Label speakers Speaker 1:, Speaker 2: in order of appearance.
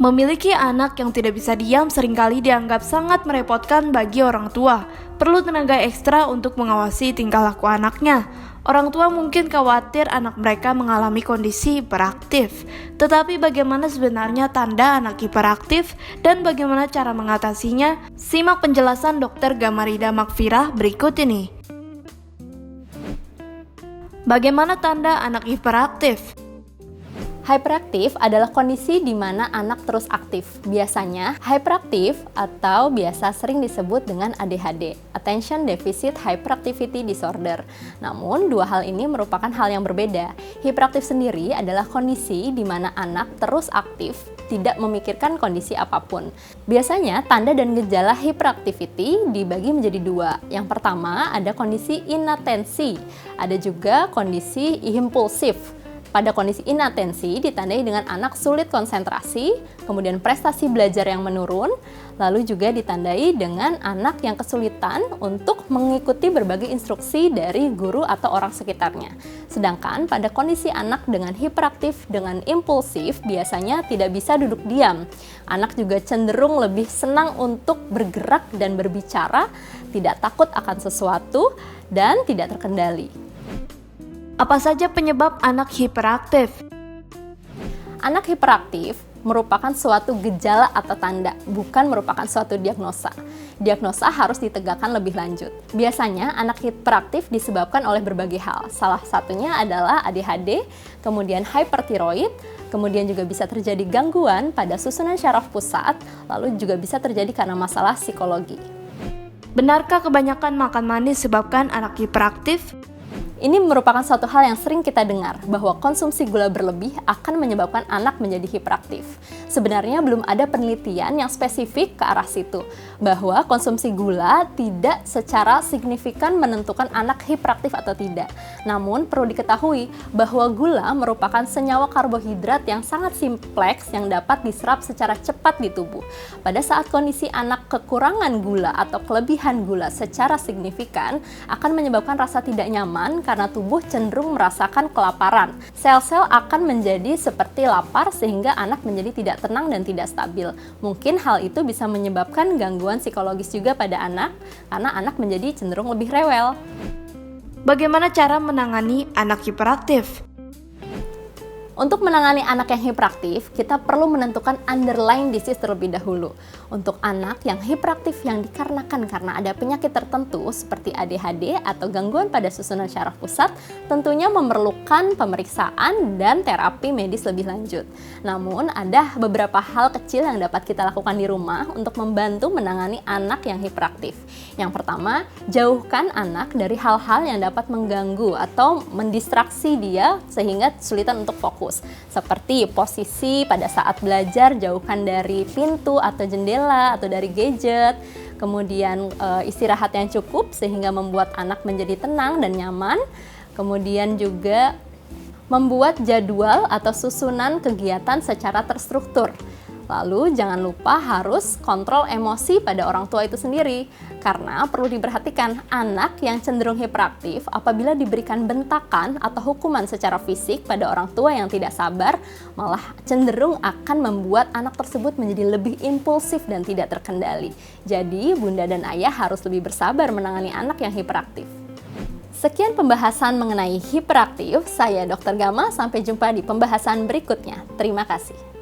Speaker 1: Memiliki anak yang tidak bisa diam seringkali dianggap sangat merepotkan bagi orang tua. Perlu tenaga ekstra untuk mengawasi tingkah laku anaknya. Orang tua mungkin khawatir anak mereka mengalami kondisi hiperaktif. Tetapi bagaimana sebenarnya tanda anak hiperaktif dan bagaimana cara mengatasinya? Simak penjelasan Dr. Gamarida Makfirah berikut ini. Bagaimana tanda anak hiperaktif?
Speaker 2: Hyperaktif adalah kondisi di mana anak terus aktif. Biasanya, hyperaktif atau biasa sering disebut dengan ADHD, Attention Deficit Hyperactivity Disorder. Namun, dua hal ini merupakan hal yang berbeda. Hiperaktif sendiri adalah kondisi di mana anak terus aktif, tidak memikirkan kondisi apapun. Biasanya, tanda dan gejala hyperactivity dibagi menjadi dua. Yang pertama, ada kondisi inatensi. Ada juga kondisi impulsif. Pada kondisi inatensi ditandai dengan anak sulit konsentrasi, kemudian prestasi belajar yang menurun, lalu juga ditandai dengan anak yang kesulitan untuk mengikuti berbagai instruksi dari guru atau orang sekitarnya. Sedangkan pada kondisi anak dengan hiperaktif dengan impulsif biasanya tidak bisa duduk diam. Anak juga cenderung lebih senang untuk bergerak dan berbicara, tidak takut akan sesuatu, dan tidak terkendali.
Speaker 1: Apa saja penyebab anak hiperaktif?
Speaker 2: Anak hiperaktif merupakan suatu gejala atau tanda, bukan merupakan suatu diagnosa. Diagnosa harus ditegakkan lebih lanjut. Biasanya anak hiperaktif disebabkan oleh berbagai hal. Salah satunya adalah ADHD, kemudian hypertiroid, kemudian juga bisa terjadi gangguan pada susunan syaraf pusat, lalu juga bisa terjadi karena masalah psikologi.
Speaker 1: Benarkah kebanyakan makan manis sebabkan anak hiperaktif?
Speaker 2: Ini merupakan suatu hal yang sering kita dengar, bahwa konsumsi gula berlebih akan menyebabkan anak menjadi hiperaktif. Sebenarnya belum ada penelitian yang spesifik ke arah situ, bahwa konsumsi gula tidak secara signifikan menentukan anak hiperaktif atau tidak. Namun perlu diketahui bahwa gula merupakan senyawa karbohidrat yang sangat simpleks yang dapat diserap secara cepat di tubuh. Pada saat kondisi anak kekurangan gula atau kelebihan gula secara signifikan, akan menyebabkan rasa tidak nyaman karena tubuh cenderung merasakan kelaparan. Sel-sel akan menjadi seperti lapar sehingga anak menjadi tidak tenang dan tidak stabil. Mungkin hal itu bisa menyebabkan gangguan psikologis juga pada anak, karena anak menjadi cenderung lebih rewel.
Speaker 1: Bagaimana cara menangani anak hiperaktif?
Speaker 2: Untuk menangani anak yang hiperaktif, kita perlu menentukan underlying disease terlebih dahulu. Untuk anak yang hiperaktif yang dikarenakan karena ada penyakit tertentu seperti ADHD atau gangguan pada susunan syaraf pusat, tentunya memerlukan pemeriksaan dan terapi medis lebih lanjut. Namun, ada beberapa hal kecil yang dapat kita lakukan di rumah untuk membantu menangani anak yang hiperaktif. Yang pertama, jauhkan anak dari hal-hal yang dapat mengganggu atau mendistraksi dia sehingga kesulitan untuk fokus. Seperti posisi pada saat belajar, jauhkan dari pintu atau jendela atau dari gadget. Kemudian istirahat yang cukup sehingga membuat anak menjadi tenang dan nyaman. Kemudian juga membuat jadwal atau susunan kegiatan secara terstruktur. Lalu jangan lupa harus kontrol emosi pada orang tua itu sendiri, karena perlu diperhatikan anak yang cenderung hiperaktif apabila diberikan bentakan atau hukuman secara fisik pada orang tua yang tidak sabar, malah cenderung akan membuat anak tersebut menjadi lebih impulsif dan tidak terkendali. Jadi bunda dan ayah harus lebih bersabar menangani anak yang hiperaktif. Sekian pembahasan mengenai hiperaktif, saya Dr. Gama, sampai jumpa di pembahasan berikutnya. Terima kasih.